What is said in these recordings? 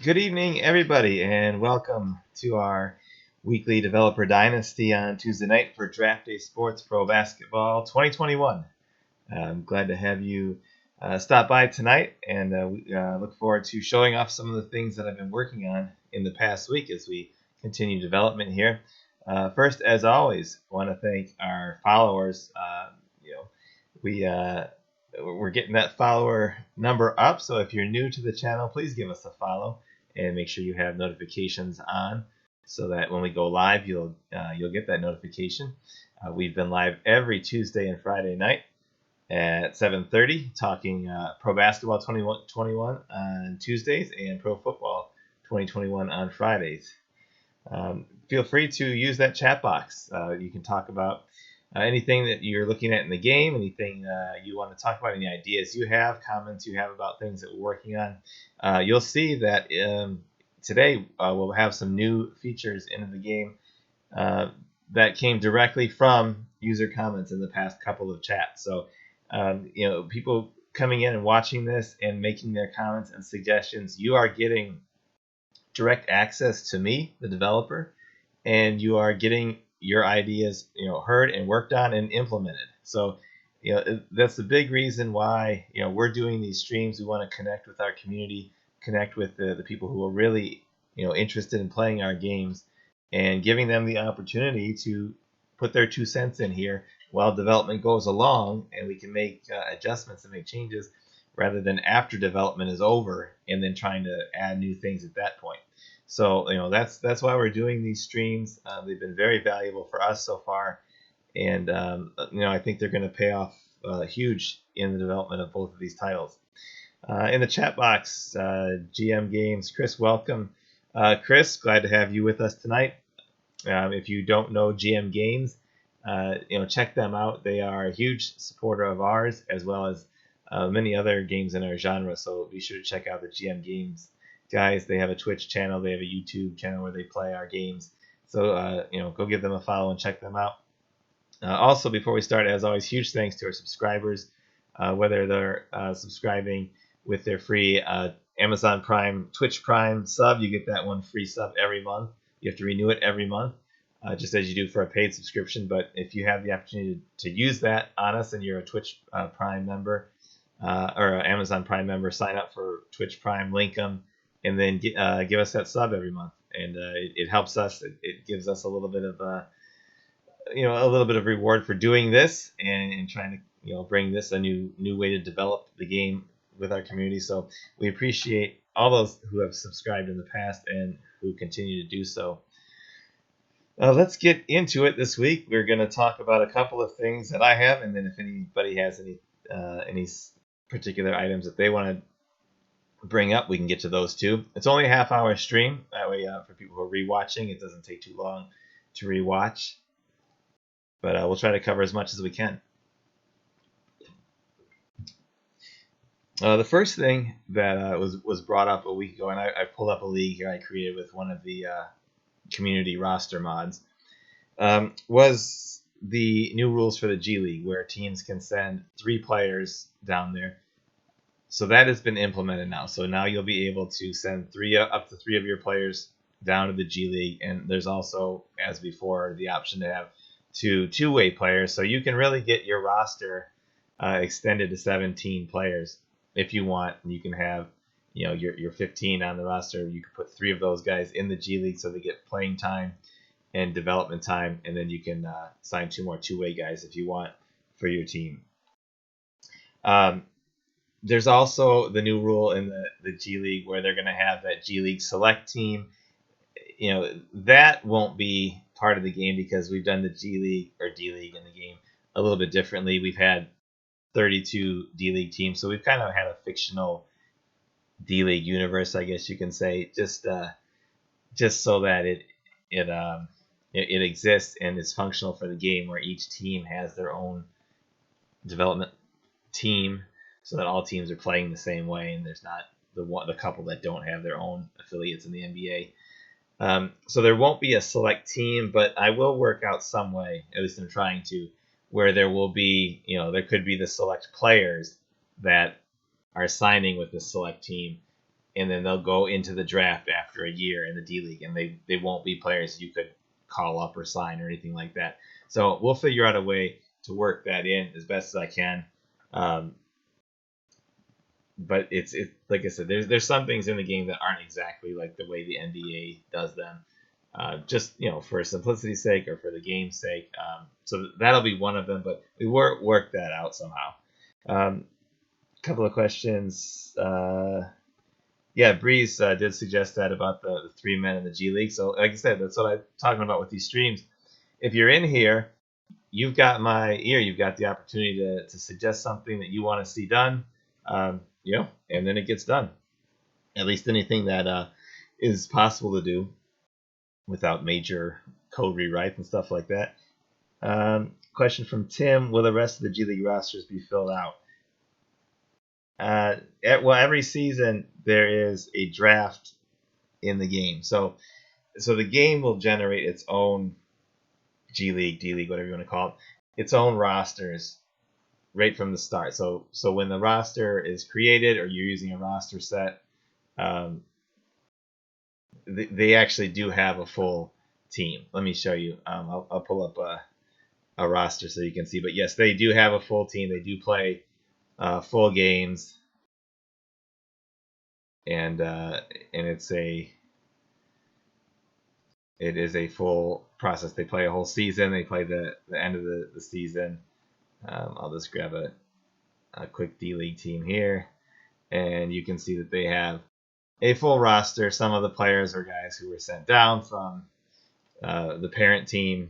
Good evening, everybody, and welcome to our weekly Developer Dynasty on Tuesday night for Draft Day Sports Pro Basketball 2021. I'm glad to have you stop by tonight, and we look forward to showing off some of the things that I've been working on in the past week as we continue development here. First, as always, I want to thank our followers. We we're getting that follower number up, so if you're new to the channel, please give us a follow and make sure you have notifications on so that when we go live, you'll get that notification. We've been live every Tuesday and Friday night at 7:30, talking Pro Basketball 2021 on Tuesdays and Pro Football 2021 on Fridays. Feel free to use that chat box. You can talk about anything that you're looking at in the game, anything you want to talk about, any ideas you have, comments you have about things that we're working on. You'll see that today we'll have some new features into the game that came directly from user comments in the past couple of chats. So, people coming in and watching this and making their comments and suggestions, you are getting direct access to me, the developer, and you are getting your ideas, heard and worked on and implemented. So, that's the big reason why, we're doing these streams. We want to connect with our community, connect with the people who are really, interested in playing our games and giving them the opportunity to put their 2 cents in here while development goes along, and we can make adjustments and make changes rather than after development is over and then trying to add new things at that point. So, that's why we're doing these streams. They've been very valuable for us so far, and I think they're going to pay off huge in the development of both of these titles. In the chat box, GM Games, Chris, welcome. Chris, glad to have you with us tonight. If you don't know GM Games, check them out. They are a huge supporter of ours as well as many other games in our genre. So be sure to check out the GM Games guys. They have a Twitch channel. They have a YouTube channel where they play our games. So, go give them a follow and check them out. Also, before we start, as always, huge thanks to our subscribers, whether they're subscribing with their free Amazon Prime, Twitch Prime sub. You get that one free sub every month. You have to renew it every month, just as you do for a paid subscription. But if you have the opportunity to use that on us and you're a Twitch Prime member or an Amazon Prime member, sign up for Twitch Prime, link them, and then give us that sub every month. And it helps us. It gives us a little bit of a little bit of reward for doing this and trying to bring this a new way to develop the game with our community. So we appreciate all those who have subscribed in the past and who continue to do so. Let's get into it this week. We're going to talk about a couple of things that I have, and then if anybody has any particular items that they want to bring up, we can get to those too. It's only a half-hour stream. That way, for people who are rewatching, it doesn't take too long to rewatch. But we'll try to cover as much as we can. The first thing that was brought up a week ago, and I pulled up a league here I created with one of the community roster mods, was the new rules for the G League, where teams can send 3 players down there. So that has been implemented now. So now you'll be able to send up to 3 of your players down to the G League, and there's also, as before, the option to have 2 two-way players. So you can really get your roster extended to 17 players if you want. You can have your 15 on the roster. You can put 3 of those guys in the G League so they get playing time and development time, and then you can sign 2 more two-way guys if you want for your team. There's also the new rule in the G League where they're going to have that G League select team. That won't be part of the game because we've done the G League or D League in the game a little bit differently. We've had 32 D League teams, so we've kind of had a fictional D League universe, I guess you can say, just so that it exists and is functional for the game, where each team has their own development team, so that all teams are playing the same way, and there's not the couple that don't have their own affiliates in the NBA. So there won't be a select team, but I will work out some way, at least I'm trying to, where there will be, there could be the select players that are signing with the select team, and then they'll go into the draft after a year in the D League, and they won't be players you could call up or sign or anything like that. So we'll figure out a way to work that in as best as I can. Um, but it's like I said, there's some things in the game that aren't exactly like the way the NBA does them. Just for simplicity's sake or for the game's sake. So that'll be one of them, but we work that out somehow. Couple of questions. Yeah, Breeze did suggest that about the 3 men in the G League. So like I said, that's what I'm talking about with these streams. If you're in here, you've got my ear. You've got the opportunity to suggest something that you want to see done. And then it gets done. At least anything that is possible to do without major code rewrites and stuff like that. Question from Tim: will the rest of the G League rosters be filled out? Every season there is a draft in the game, so the game will generate its own G League, D League, whatever you want to call it, its own rosters right from the start. So when the roster is created or you're using a roster set, they actually do have a full team. Let me show you. I'll pull up a roster so you can see. But yes, they do have a full team. They do play full games, and it is a full process. They play a whole season. They play the end of the season. I'll just grab a quick D League team here, and you can see that they have a full roster. Some of the players are guys who were sent down from the parent team,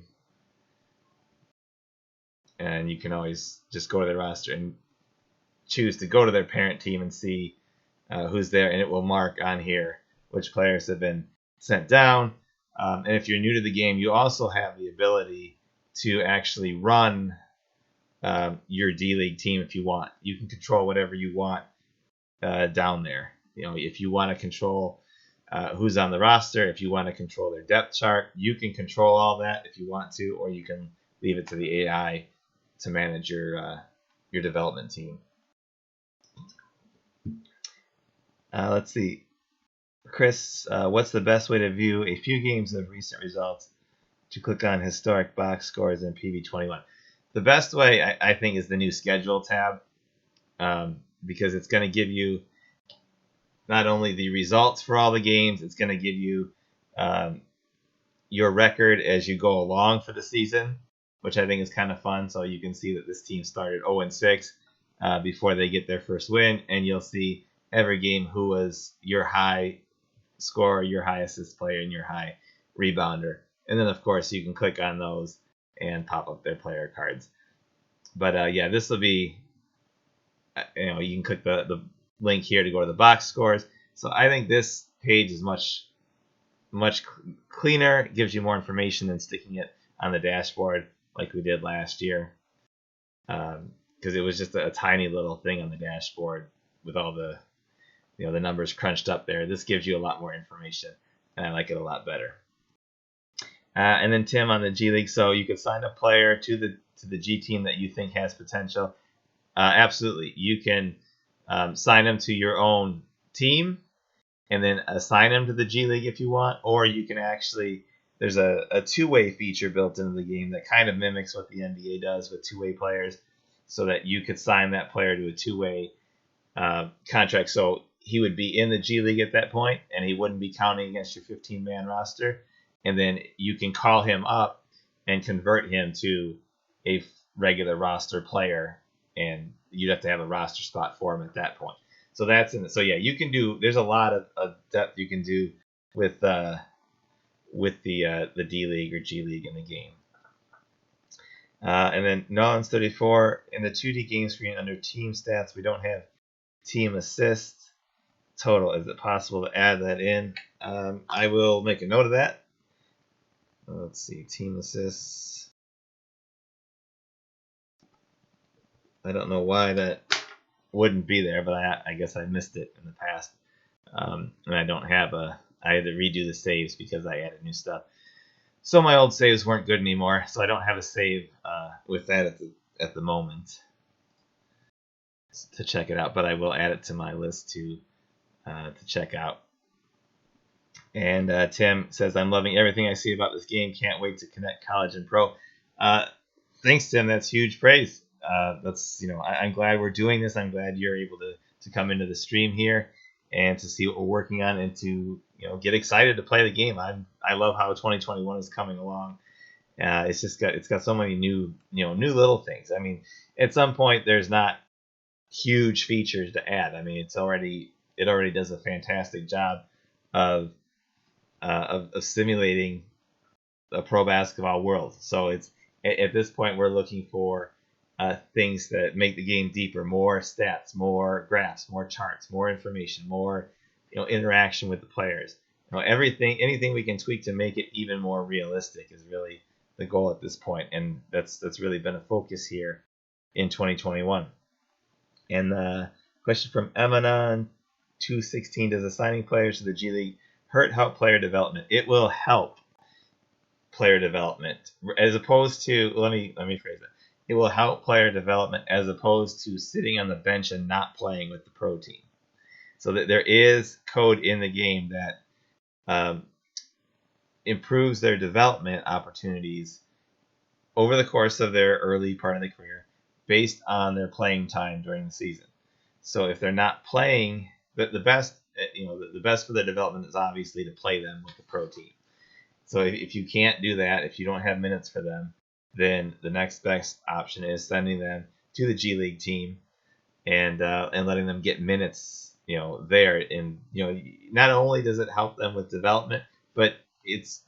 and you can always just go to their roster and choose to go to their parent team and see who's there, and it will mark on here which players have been sent down. And if you're new to the game, you also have the ability to actually run your D League team if you want. You can control whatever you want down there. If you want to control who's on the roster, if you want to control their depth chart, you can control all that if you want to, or you can leave it to the AI to manage your development team. Let's see. Chris, what's the best way to view a few games of recent results? To click on historic box scores in PB21. The best way, I think, is the new schedule tab, because it's going to give you not only the results for all the games, it's going to give you your record as you go along for the season, which I think is kind of fun. So you can see that this team started 0-6 before they get their first win, and you'll see every game who was your high scorer, your high assist player, and your high rebounder. And then, of course, you can click on those and pop up their player cards. But yeah, this will be, you can click the link here to go to the box scores. So I think this page is much cleaner. It gives you more information than sticking it on the dashboard like we did last year, because it was just a tiny little thing on the dashboard with all the the numbers crunched up there. This gives you a lot more information, and I like it a lot better. And then Tim on the G League, so you could sign a player to the G team that you think has potential. Absolutely, you can sign them to your own team, and then assign them to the G League if you want, or you can actually, there's a two-way feature built into the game that kind of mimics what the NBA does with two-way players, so that you could sign that player to a two-way contract. So he would be in the G League at that point, and he wouldn't be counting against your 15-man roster. And then you can call him up and convert him to a regular roster player, and you'd have to have a roster spot for him at that point. So that's in it. So yeah, you can do. There's a lot of depth you can do with the D League or G League in the game. And then Nolan's 34 in the 2D game screen under team stats. We don't have team assists total. Is it possible to add that in? I will make a note of that. Let's see, team assists. I don't know why that wouldn't be there, but I guess I missed it in the past. And I don't have I had to redo the saves because I added new stuff. So my old saves weren't good anymore, so I don't have a save with that at the moment to check it out, but I will add it to my list to to check out. And Tim says, I'm loving everything I see about this game. Can't wait to connect college and pro. Uh, Thanks, Tim. That's huge praise. I'm glad we're doing this. I'm glad you're able to come into the stream here and to see what we're working on and to get excited to play the game. I love how 2021 is coming along. It's got so many new little things. I mean, at some point there's not huge features to add. I mean, it already does a fantastic job of of simulating a pro basketball world. So it's at this point we're looking for things that make the game deeper, more stats, more graphs, more charts, more information, more interaction with the players. Anything we can tweak to make it even more realistic is really the goal at this point, and that's really been a focus here in 2021. And the question from Emanon 216: Does assigning players to the G League help player development? It will help player development as opposed to let me phrase it. It will help player development as opposed to sitting on the bench and not playing with the pro team. So that there is code in the game that improves their development opportunities over the course of their early part of the career based on their playing time during the season. So if they're not playing, the best the best for their development is obviously to play them with the pro team. So if you can't do that, if you don't have minutes for them, then the next best option is sending them to the G League team and letting them get minutes, there. And not only does it help them with development, but it's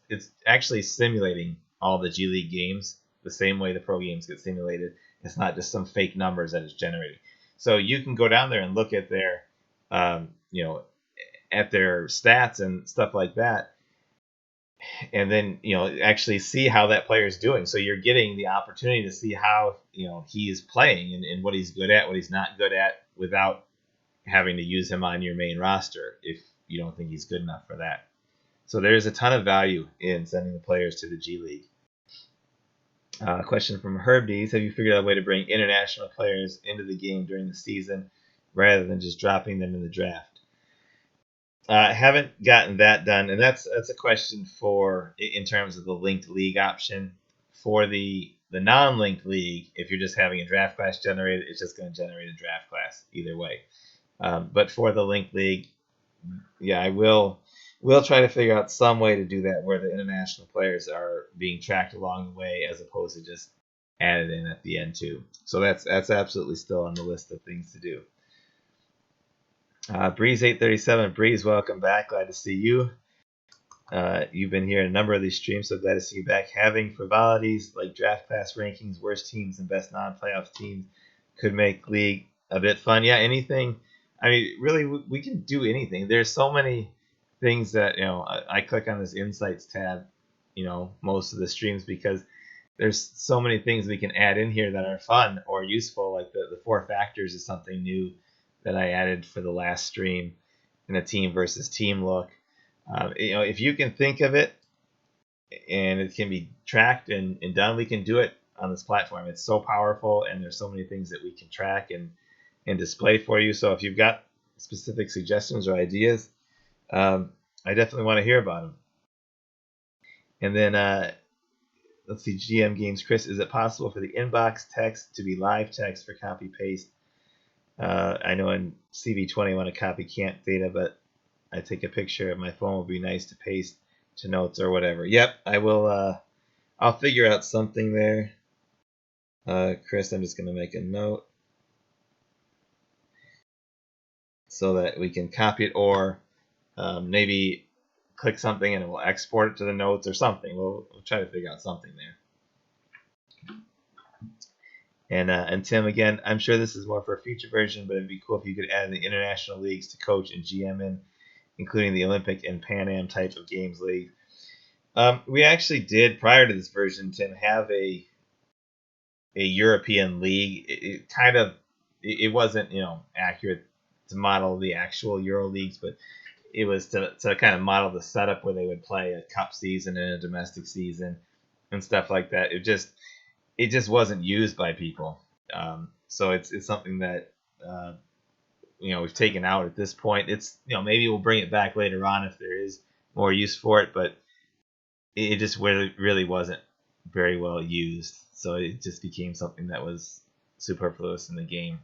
actually simulating all the G League games the same way the pro games get simulated. It's not just some fake numbers that it's generating. So you can go down there and look at their, at their stats and stuff like that, and then actually see how that player is doing. So you're getting the opportunity to see how he is playing and what he's good at, what he's not good at, without having to use him on your main roster if you don't think he's good enough for that. So there's a ton of value in sending the players to the G League. Question from Herb Dees: Have you figured out a way to bring international players into the game during the season rather than just dropping them in the draft? Haven't gotten that done, and that's a question for in terms of the linked league option. For the non-linked league, if you're just having a draft class generated, it's just going to generate a draft class either way. But for the linked league, I will try to figure out some way to do that where the international players are being tracked along the way as opposed to just added in at the end too. So that's absolutely still on the list of things to do. Breeze 837, Breeze, welcome back. Glad to see you. You've been here in a number of these streams, so glad to see you back. Having frivolities like draft class rankings, worst teams, and best non-playoff teams could make league a bit fun. Yeah, anything. I mean, really, we can do anything. There's so many things that I click on this insights tab, most of the streams, because there's so many things we can add in here that are fun or useful. Like the 4 factors is something new that I added for the last stream in a team versus team look. If you can think of it and it can be tracked and done, we can do it on this platform. It's so powerful, and there's so many things that we can track and display for you. So if you've got specific suggestions or ideas, I definitely want to hear about them. And then let's see, GM Games Chris, is it possible for the inbox text to be live text for copy paste? I know in CV20 I want to copy can't data, but I take a picture of my phone. Would be nice to paste to notes or whatever. Yep, I will. I'll figure out something there. Chris, I'm just going to make a note so that we can copy it, or maybe click something and it will export it to the notes or something. We'll try to figure out something there. And Tim, again, I'm sure this is more for a future version, but it'd be cool if you could add the international leagues to coach and GM in, including the Olympic and Pan Am type of games league. We actually did, prior to this version, Tim, have a European league. It wasn't accurate to model the actual Euro leagues, but it was to kind of model the setup where they would play a cup season and a domestic season and stuff like that. It just wasn't used by people. So it's something that we've taken out at this point. It's maybe we'll bring it back later on if there is more use for it, but it just really wasn't very well used. So it just became something that was superfluous in the game.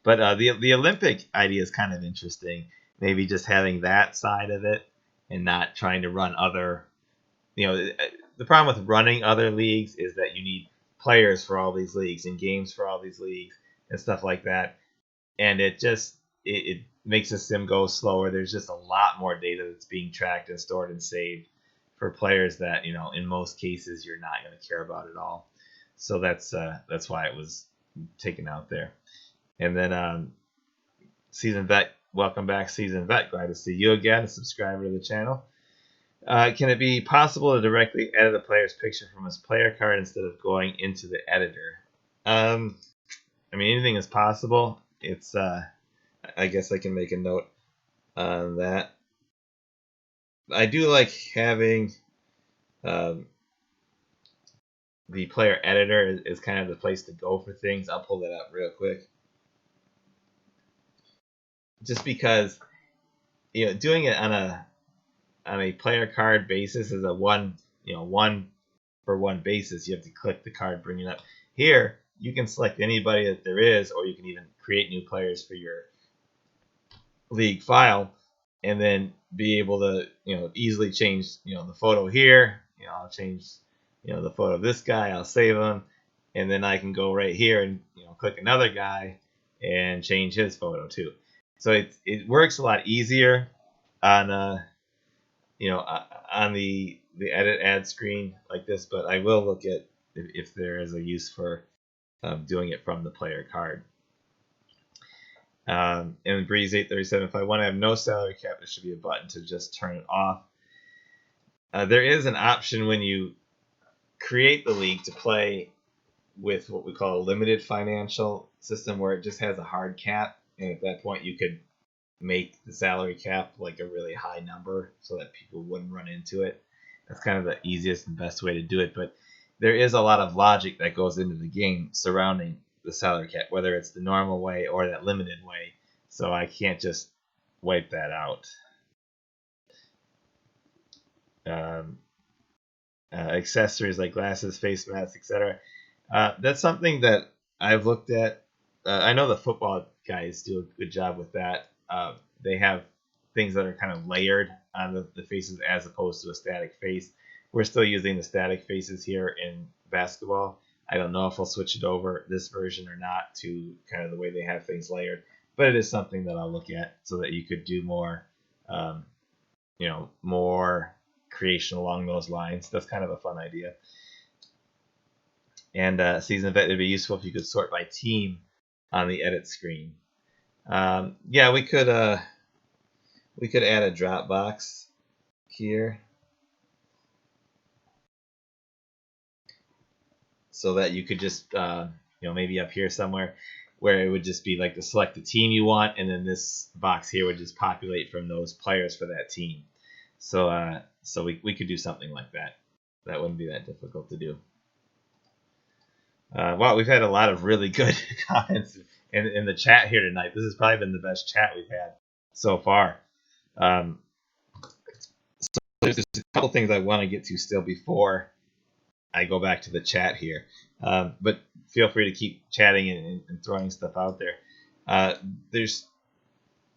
But the Olympic idea is kind of interesting. Maybe just having that side of it and not trying to run other. The problem with running other leagues is that you need players for all these leagues and games for all these leagues and stuff like that. And it makes the sim go slower. There's just a lot more data that's being tracked and stored and saved for players that in most cases you're not going to care about at all. So that's why it was taken out there. And then Season Vet, welcome back, Season Vet. Glad to see you again, a subscriber to the channel. Can it be possible to directly edit a player's picture from his player card instead of going into the editor? I mean, anything is possible. It's I guess I can make a note on that. I do like having the player editor is kind of the place to go for things. I'll pull that up real quick. Just because doing it on a player card basis is a one for one basis. You have to click the card, bring it up. Here you can select anybody that there is, or you can even create new players for your league file, and then be able to easily change the photo here. I'll change the photo of this guy. I'll save him, and then I can go right here and click another guy and change his photo too. So it works a lot easier on on the edit ad screen like this, but I will look at if there is a use for doing it from the player card. And Breeze 837, if I want to have no salary cap, there should be a button to just turn it off. There is an option when you create the league to play with what we call a limited financial system, where it just has a hard cap, and at that point you could make the salary cap like a really high number so that people wouldn't run into it. That's kind of the easiest and best way to do it, but there is a lot of logic that goes into the game surrounding the salary cap, whether it's the normal way or that limited way, so I can't just wipe that out. Accessories like glasses, face masks, etc. That's something that I've looked at. I know the football guys do a good job with that. They have things that are kind of layered on the faces as opposed to a static face. We're still using the static faces here in basketball. I don't know if I'll switch it over this version or not to kind of the way they have things layered, but it is something that I'll look at so that you could do more, more creation along those lines. That's kind of a fun idea. And Season Vet, it'd be useful if you could sort by team on the edit screen. Yeah, we could add a drop box here so that you could just maybe up here somewhere where it would just be like to select the team you want, and then this box here would just populate from those players for that team. So we could do something like that. That wouldn't be that difficult to do. Wow, we've had a lot of really good comments in the chat here tonight. This has probably been the best chat we've had so far. So there's just a couple things I want to get to still before I go back to the chat here. But feel free to keep chatting and throwing stuff out there. There's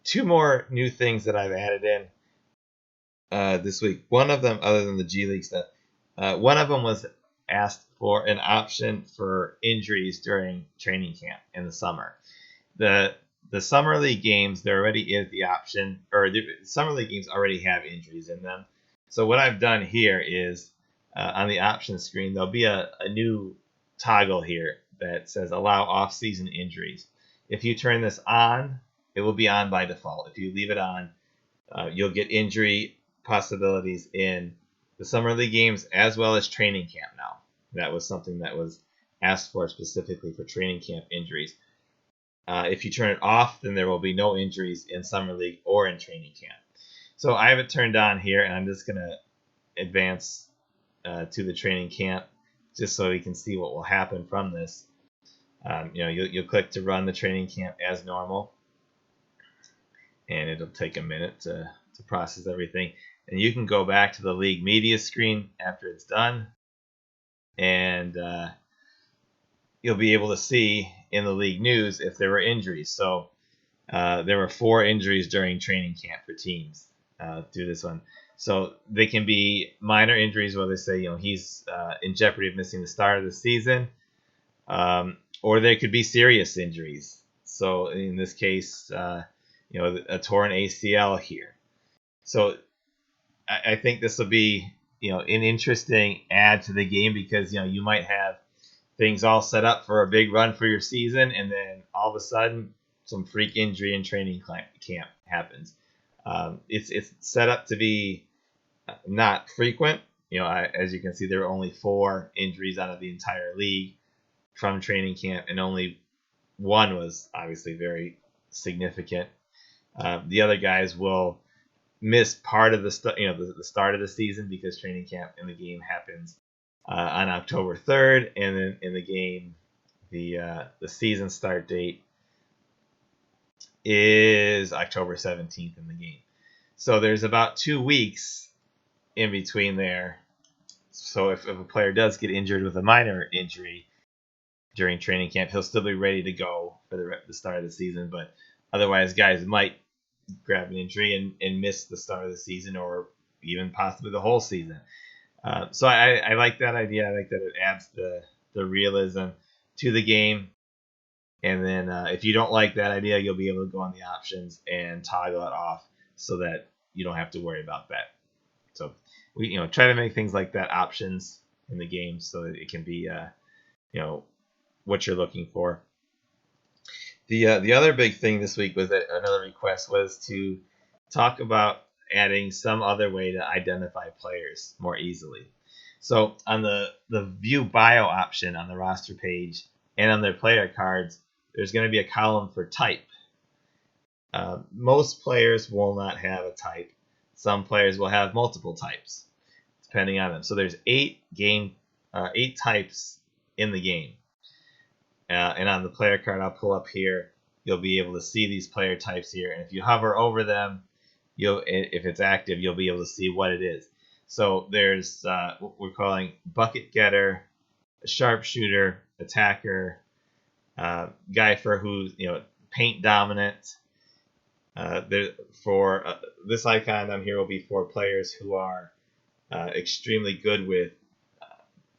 two more new things that I've added in this week. One of them, other than the G League stuff, one of them was asked for an option for injuries during training camp in the summer. The summer league games, there already is the option, or the summer league games already have injuries in them. So what I've done here is on the options screen, there'll be a new toggle here that says allow off-season injuries. If you turn this on, it will be on by default. If you leave it on, you'll get injury possibilities in the summer league games as well as training camp now. That was something that was asked for specifically for training camp injuries. If you turn it off, then there will be no injuries in summer league or in training camp. So I have it turned on here, and I'm just going to advance to the training camp just so we can see what will happen from this. You'll click to run the training camp as normal. and it'll take a minute to process everything. And you can go back to the league media screen after it's done, and you'll be able to see in the league news if there were injuries. So there were 4 injuries during training camp for teams through this one. So they can be minor injuries where they say, he's in jeopardy of missing the start of the season, or they could be serious injuries. So in this case, a torn ACL here. So I think this will be, an interesting add to the game because, you might have things all set up for a big run for your season, and then all of a sudden some freak injury in training camp happens. It's set up to be not frequent. As you can see, there were only 4 injuries out of the entire league from training camp, and only one was obviously very significant. The other guys will miss part of the start of the season because training camp in the game happens on October 3rd, and then in the game, the season start date is October 17th in the game. So there's about 2 weeks in between there. So if a player does get injured with a minor injury during training camp, he'll still be ready to go for the start of the season. But otherwise, guys might grab an injury and miss the start of the season, or even possibly the whole season. So I like that idea. I like that it adds the realism to the game. And then if you don't like that idea, you'll be able to go on the options and toggle it off so that you don't have to worry about that. So we try to make things like that options in the game so that it can be what you're looking for. The other big thing this week was that another request was to talk about adding some other way to identify players more easily. So on the view bio option on the roster page and on their player cards, there's going to be a column for type. Most players will not have a type. Some players will have multiple types, depending on them. So there's 8 types in the game. And on the player card I'll pull up here, you'll be able to see these player types here. And if you hover over them, if it's active, you'll be able to see what it is. So there's what we're calling bucket getter, sharpshooter, attacker, guy for who's paint dominant. For this icon down here will be for players who are extremely good with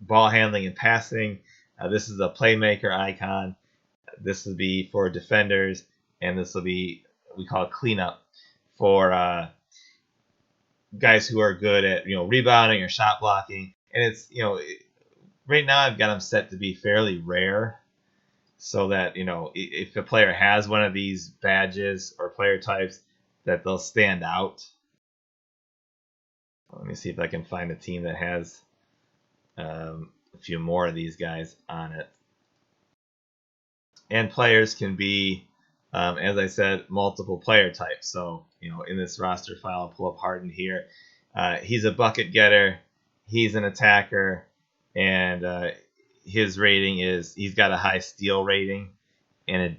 ball handling and passing. This is a playmaker icon. This will be for defenders, and this will be, we call it cleanup, for guys who are good at rebounding or shot blocking. And it's right now I've got them set to be fairly rare, so that if a player has one of these badges or player types, that they'll stand out. Let me see if I can find a team that has a few more of these guys on it. And players can be, as I said, multiple player types. So, in this roster file, I'll pull up Harden here. He's a bucket getter. He's an attacker. And his rating is, he's got a high steal rating. And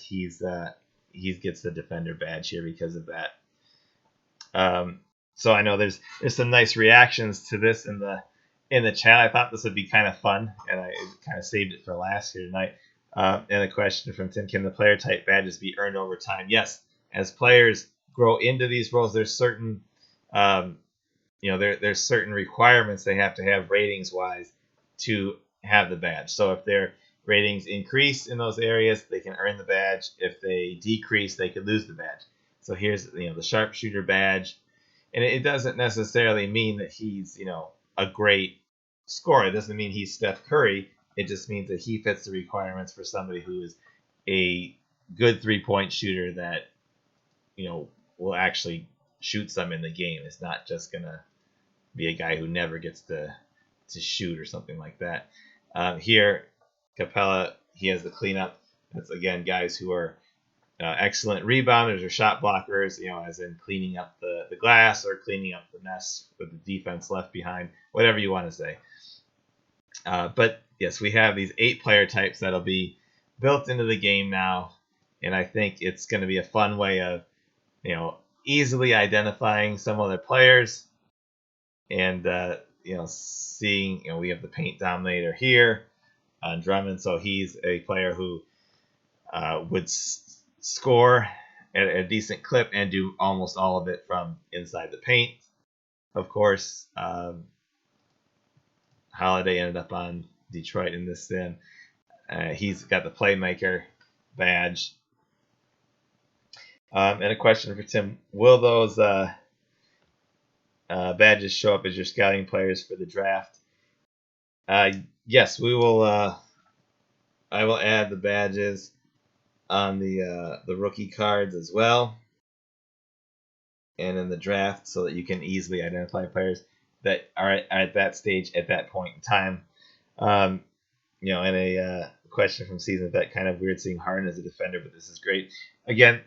he gets the defender badge here because of that. So I know there's some nice reactions to this in the chat. I thought this would be kind of fun, and I kind of saved it for last here tonight. And a question from Tim: can the player type badges be earned over time? Yes, as players grow into these roles, there's certain there's certain requirements they have to have ratings wise to have the badge. So if their ratings increase in those areas, they can earn the badge. If they decrease, they could lose the badge. So here's the sharpshooter badge, and it doesn't necessarily mean that he's a great scorer. It doesn't mean he's Steph Curry. It just means that he fits the requirements for somebody who is a good 3-point shooter that will actually shoot some in the game. It's not just gonna be a guy who never gets to shoot or something like that. Here, Capella, he has the cleanup. That's again guys who are excellent rebounders or shot blockers, as in cleaning up the glass or cleaning up the mess with the defense left behind, whatever you want to say. But yes, we have these 8 player types that'll be built into the game now, and I think it's going to be a fun way of easily identifying some other players and seeing, we have the paint dominator here on Drummond, so he's a player who would score at a decent clip and do almost all of it from inside the paint. Of course, Holiday ended up on Detroit in this sim. He's got the playmaker badge. And a question for Tim: will those badges show up as your scouting players for the draft? Yes, we will. I will add the badges on the rookie cards as well, and in the draft, so that you can easily identify players that are at that stage at that point in time. And a question from Season Vet, kind of weird seeing Harden as a defender, but this is great. Again,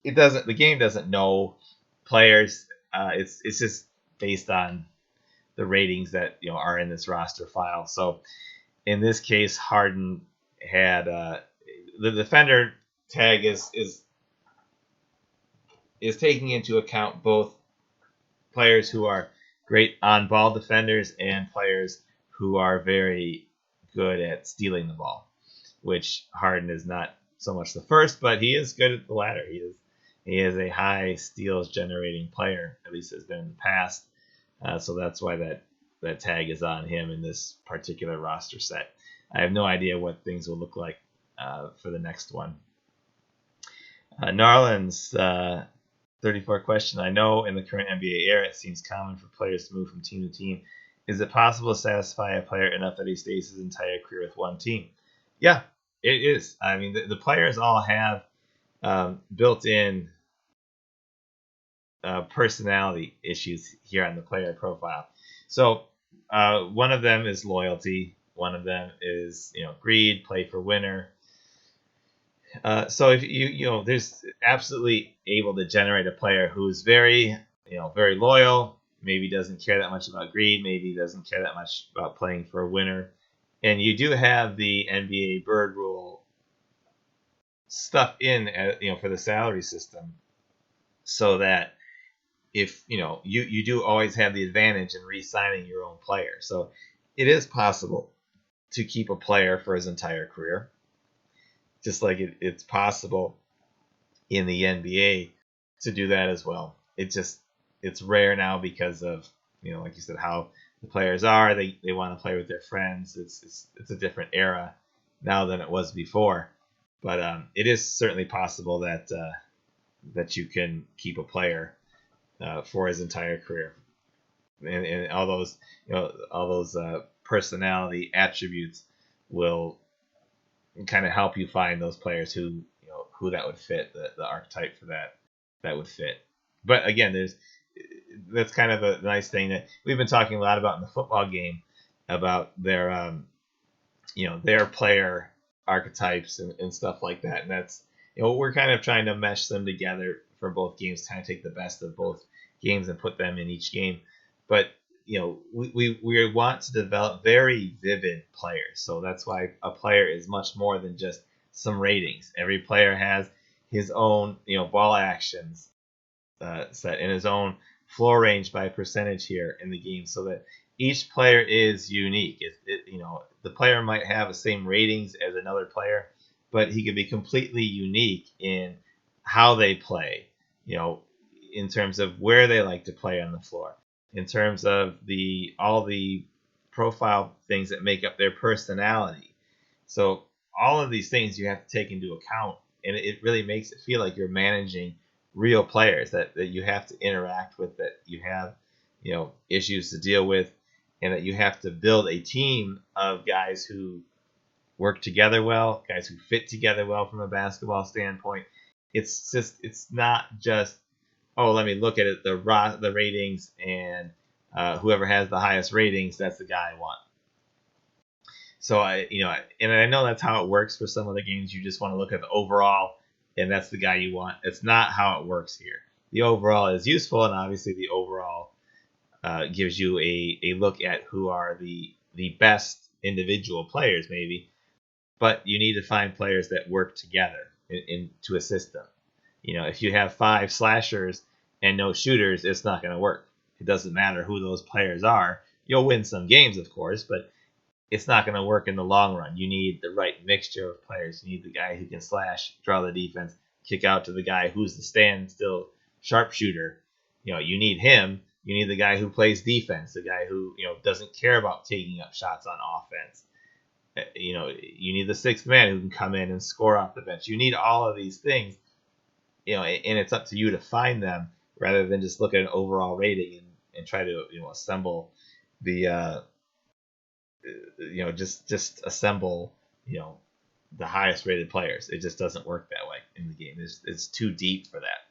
the game doesn't know players. It's just based on the ratings that are in this roster file. So in this case, Harden had the defender tag is taking into account both players who are great on-ball defenders and players who are very good at stealing the ball, which Harden is not so much the first, but he is good at the latter. He is a high steals generating player, at least has been in the past. So that's why that tag is on him in this particular roster set. I have no idea what things will look like for the next one. Narland's 34 question. I know in the current NBA era, it seems common for players to move from team to team. Is it possible to satisfy a player enough that he stays his entire career with one team? Yeah, it is. I mean, the players all have built-in personality issues here on the player profile. So one of them is loyalty. One of them is greed, play for winner. So if there's absolutely able to generate a player who's very very loyal. Maybe doesn't care that much about greed. Maybe doesn't care that much about playing for a winner. And you do have the NBA Bird Rule stuff in for the salary system, so that if you do always have the advantage in re-signing your own player. So it is possible to keep a player for his entire career, just like it's possible in the NBA to do that as well. It's rare now because of like you said, how the players are. They want to play with their friends. It's a different era now than it was before, but it is certainly possible that you can keep a player for his entire career, and all those personality attributes will kind of help you find those players who that would fit, the archetype for that would fit. But again, that's kind of a nice thing that we've been talking a lot about in the football game, about their their player archetypes and stuff like that, and that's we're kind of trying to mesh them together for both games, kind of take the best of both games and put them in each game. But we want to develop very vivid players, so that's why a player is much more than just some ratings. Every player has his own ball actions set and his own floor range by percentage here in the game, so that each player is unique. The player might have the same ratings as another player, but he could be completely unique in how they play, in terms of where they like to play on the floor, in terms of all the profile things that make up their personality. So all of these things you have to take into account, and it really makes it feel like you're managing real players that you have to interact with, that you have issues to deal with, and that you have to build a team of guys who work together well, guys who fit together well from a basketball standpoint. It's not just, oh, let me look at it, the ratings, and whoever has the highest ratings, that's the guy I want. So I know that's how it works for some of the games. You just want to look at the overall, and that's the guy you want. It's not how it works here. The overall is useful, and obviously the overall gives you a look at who are the best individual players, maybe. But you need to find players that work together into a system. If you have 5 slashers and no shooters, it's not going to work. It doesn't matter who those players are. You'll win some games, of course, but it's not going to work in the long run. You need the right mixture of players. You need the guy who can slash, draw the defense, kick out to the guy who's the standstill sharpshooter. You need him. You need the guy who plays defense, the guy who doesn't care about taking up shots on offense. You need the sixth man who can come in and score off the bench. You need all of these things, and it's up to you to find them rather than just look at an overall rating and try to assemble the just assemble the highest rated players. It just doesn't work that way in the game. It's too deep for that.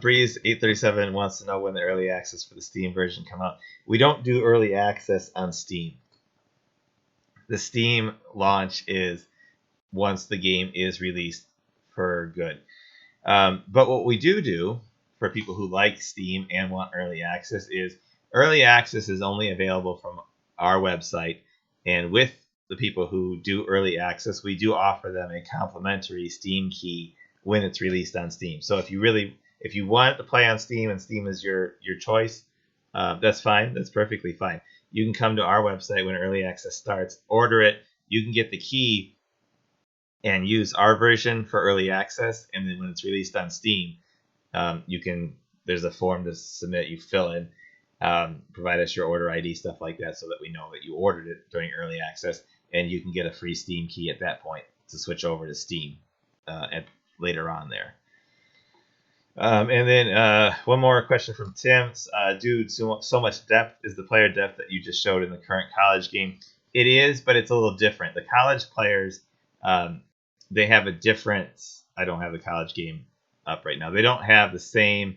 Breeze 837 wants to know when the early access for the Steam version come out. We don't do early access on Steam. The Steam launch is once the game is released for good. But what we do for people who like Steam and want early access is early access is only available from our website. And with the people who do early access, we do offer them a complimentary Steam key when it's released on Steam. So if you want to play on Steam and Steam is your choice, that's fine. That's perfectly fine. You can come to our website when early access starts, order it. You can get the key and use our version for early access. And then when it's released on Steam, there's a form to submit. You fill in, provide us your order ID, stuff like that, so that we know that you ordered it during early access, and you can get a free Steam key at that point to switch over to Steam later on there. And then one more question from Tim. Dude, so much depth. Is the player depth that you just showed in the current college game? It is, but it's a little different. The college players, they have a different... I don't have the college game up right now. They don't have the same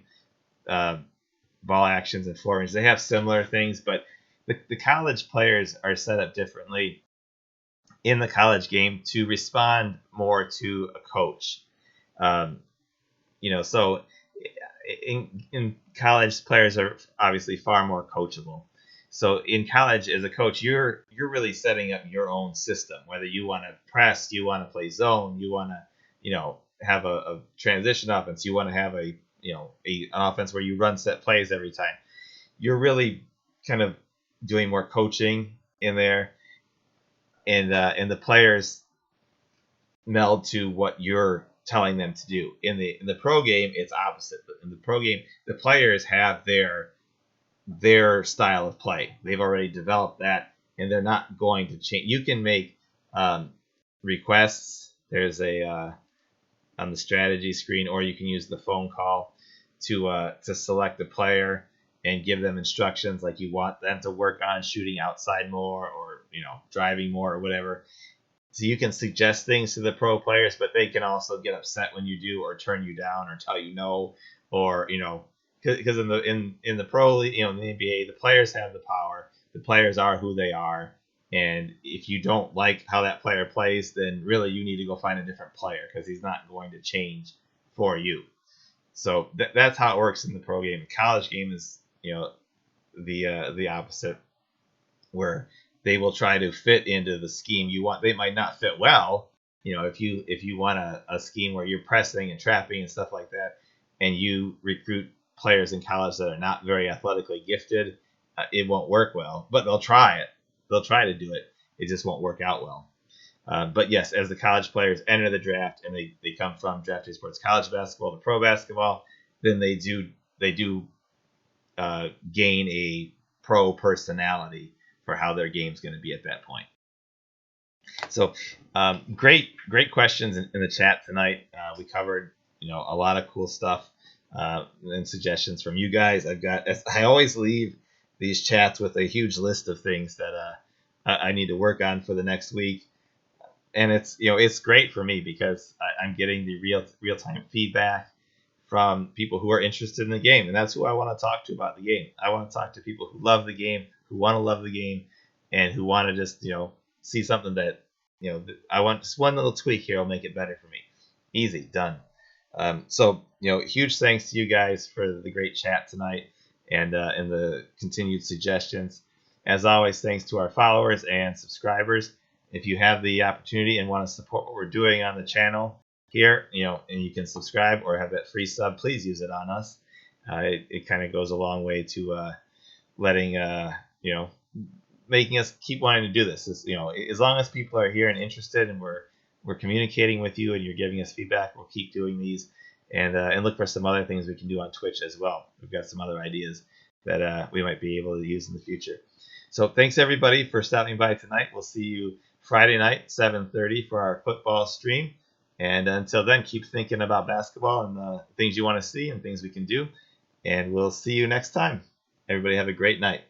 ball actions and floor range. They have similar things, but the college players are set up differently in the college game to respond more to a coach. So in college, players are obviously far more coachable. So in college, as a coach, you're really setting up your own system. Whether you want to press, you want to play zone, you want to have a transition offense, you want to have an offense where you run set plays every time. You're really kind of doing more coaching in there, and the players meld to what you're telling them to do. In the pro game, it's opposite. In the pro game, the players have their style of play. They've already developed that, and they're not going to change. You can make requests. There's on the strategy screen, or you can use the phone call to select a player and give them instructions, like you want them to work on shooting outside more, or driving more, or whatever. So you can suggest things to the pro players, but they can also get upset when you do, or turn you down, or tell you no, or because in the pro, in the NBA, the players have the power. The players are who they are, and if you don't like how that player plays, then really you need to go find a different player, because he's not going to change for you. So that's how it works in the pro game. The college game is the opposite, where they will try to fit into the scheme you want. They might not fit well. If you want a scheme where you're pressing and trapping and stuff like that, and you recruit players in college that are not very athletically gifted, it won't work well. But they'll try it. They'll try to do it. It just won't work out well. But yes, as the college players enter the draft, and they come from Draft Day Sports college basketball to pro basketball, then they do gain a pro personality for how their game's going to be at that point. So great questions in the chat tonight. We covered a lot of cool stuff and suggestions from you guys. I always leave these chats with a huge list of things that I need to work on for the next week. And it's great for me, because I'm getting the real time feedback from people who are interested in the game, and that's who I want to talk to about the game. I want to talk to people who love the game, who want to love the game, and who want to just see something that I want. Just one little tweak here will make it better for me. Easy, done. So huge thanks to you guys for the great chat tonight, and the continued suggestions. As always, thanks to our followers and subscribers. If you have the opportunity and want to support what we're doing on the channel, here, and you can subscribe or have that free sub, please use it on us. It kind of goes a long way to letting making us keep wanting to do this. As long as people are here and interested, and we're communicating with you, and you're giving us feedback, we'll keep doing these, and look for some other things we can do on Twitch as well. We've got some other ideas that we might be able to use in the future. So thanks everybody for stopping by tonight. We'll see you Friday night, 7:30 for our football stream. And until then, keep thinking about basketball and the things you want to see and things we can do. And we'll see you next time. Everybody have a great night.